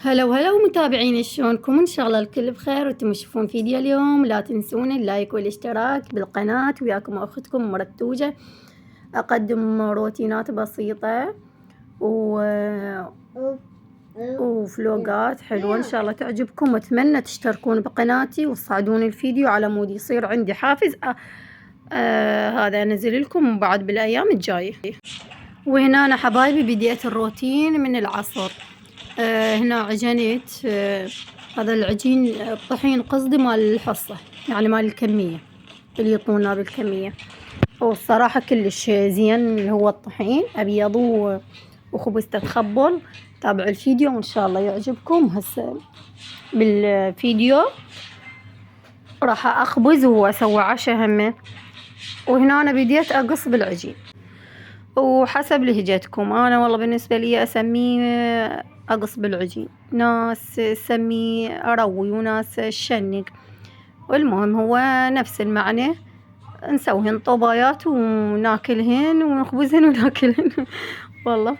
هلا وهلا ومتابعين، شلونكم؟ ان شاء الله الكل بخير وانتم تشوفون فيديو اليوم. لا تنسون اللايك والاشتراك بالقناة. وياكم اختكم مرتوجة اقدم روتينات بسيطة و... وفلوقات حلوة ان شاء الله تعجبكم، واتمنى تشتركون بقناتي وتصعدون الفيديو على مود يصير عندي حافز هذا انزل لكم بعد بالايام الجاية. وهنا انا حبايبي بديت الروتين من العصر. هنا عجنت هذا العجين الطحين قصدي مال الحصة، يعني مال الكمية اللي يعطونا بالكمية. والصراحة كلش زين اللي هو الطحين أبيض وخبز تتخبل. تابعوا الفيديو وإن شاء الله يعجبكم. هسه بالفيديو راح أخبز وأسوي عشاء همه. وهنا أنا بديت أقص بالعجين وحسب لهجتكم. أنا والله بالنسبة لي أسميه أقص بالعجين، ناس تسميه أروي وناس شنق، والمهم هو نفس المعنى. نسويهن طبايات وناكلهن ونخبزهن وناكلهن والله.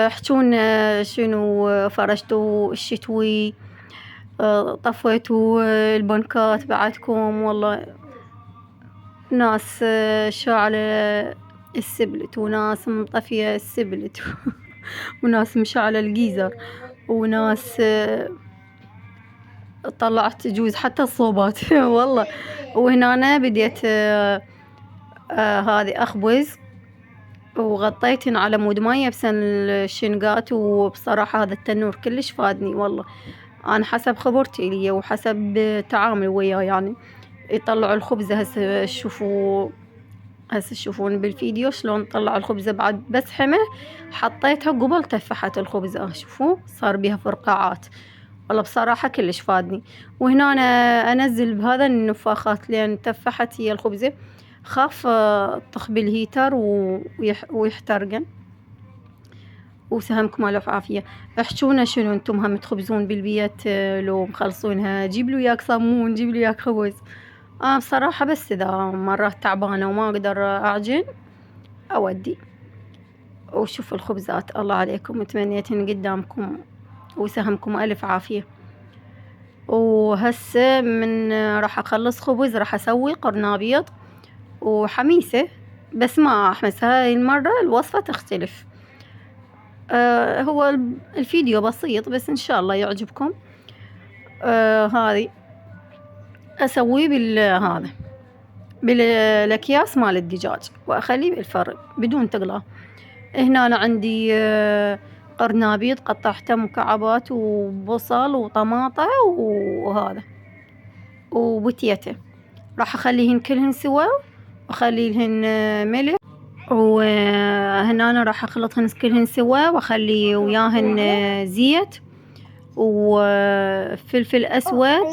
احجون شنو فرشتوا الشتوي، طفيتوا البنكات بعدكم. والله ناس شاعلة السبلت وناس مطفية السبلت وناس مشعلة الجيزر وناس طلعت جوز حتى الصوبات والله. وهنا أنا بديت هذه أخبز وغطيتن على مود ما يبسن الشنقات. وبصراحة هذا التنور كلش فادني والله. أنا حسب خبرتي لي وحسب تعامل وياه يعني يطلعوا الخبزة. هسه تشوفون بالفيديو شلون طلعوا الخبزة بعد بس حمى حطيتها قبل تفحت الخبزة. شوفوا صار بيها فرقعات. والله بصراحة كلش فادني. وهنا أنا أنزل بهذا النفاخات لأن تفحت هي الخبزة، خاف طخ بالهيتر ويحترقن. وسهمكم ألف عافية. احجونا شنو انتم هم تخبزون بالبيت لو مخلصونها؟ جيب له وياك صمون، جيب له وياك خبز. بصراحة بس إذا مرات تعبانة وما أقدر أعجن أودي. وشوفوا الخبزات الله عليكم، تمنيتن قدامكم وسهمكم ألف عافية. وهسه من راح أخلص خبز راح أسوي قرن أبيض وحميسة، بس ما أحمس هاي المرة الوصفة تختلف. هو الفيديو بسيط بس إن شاء الله يعجبكم. هذه أسويه هذا بالأكياس مال الدجاج وأخليه بالفرن بدون تقلاه. هنا أنا عندي قرنابيط قطعته مكعبات وبصل وطماطة وهذا وبتيته. راح أخليهن كلهن سوا وأخلي لهن ملح. وهنا أنا راح أخلطهن كلهن سوا وأخلي وياهن زيت وفلفل أسود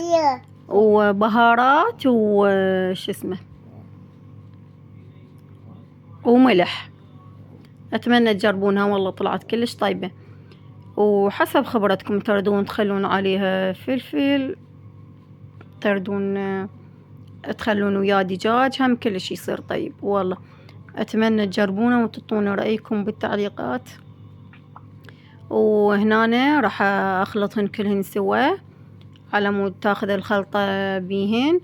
وبهارات وش اسمه وملح. أتمنى تجربونها والله طلعت كلش طيبة. وحسب خبرتكم تردون تخلون عليها فلفل، تردون تخلون وياه دجاج هم كلش يصير طيب والله. أتمنى تجربونه وتعطونا رأيكم بالتعليقات. وهنا راح أخلطهن كلهن سوا على مود تاخذ الخلطة بيهن.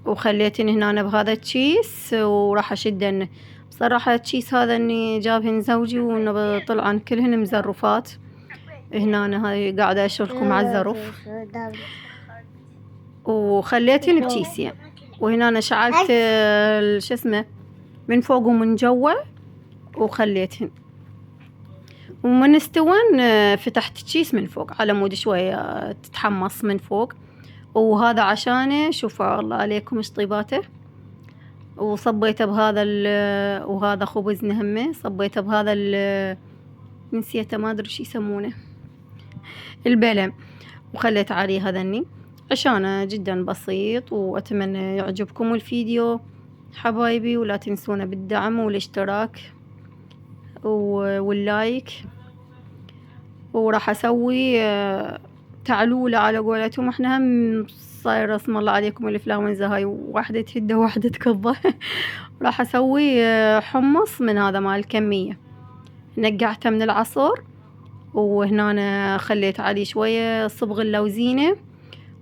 وخليتن هنا بهذا التشيس وراح أشدن. بصراحة التشيس هذا اني جابهن زوجي وانه طلعن كلهن مزرفات. هنا أنا هاي قاعدة اشوفكم على الزرف وخليتن بتشيسين. وهنا أنا شعلت شو اسمه من فوق ومن جوا وخليتهن. ومن استوان فتحت التشيس من فوق على مود شوية تتحمص من فوق. وهذا عشانه شوفوا الله عليكم ايش طيباته. وصبيته بهذا وهذا خبزنا همه صبيته بهذا نسيته ما ادري شو يسمونه البلم. وخليت عليه هذني عشانه جدا بسيط. واتمنى يعجبكم الفيديو حبايبي. ولا تنسونا بالدعم والاشتراك واللايك. وراح اسوي تعلولة على قولتهم احنا هم صاير اسم الله عليكم الفلاونزا هاي واحدة تهده واحدة تكضه راح اسوي حمص من هذا مال الكمية. نقعته من العصر وهنا أنا خليت عليه شوية صبغ اللوزينة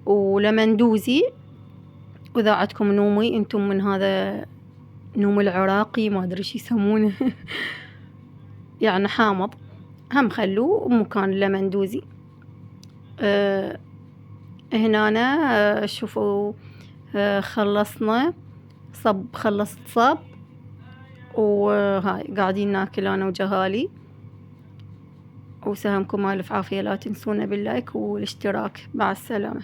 ولمندوزي، وإذا عندكم نومي انتم من هذا نوم العراقي ما ادري شو يسمونه يعني حامض، هم خلوه بمكان اللمندوزي. هنا أنا شوفوا خلصنا خلصت صب، وهاي قاعدين ناكل أنا وجهالي. وسهمكم ألف عافية، لا تنسونا باللايك والاشتراك. مع السلامة.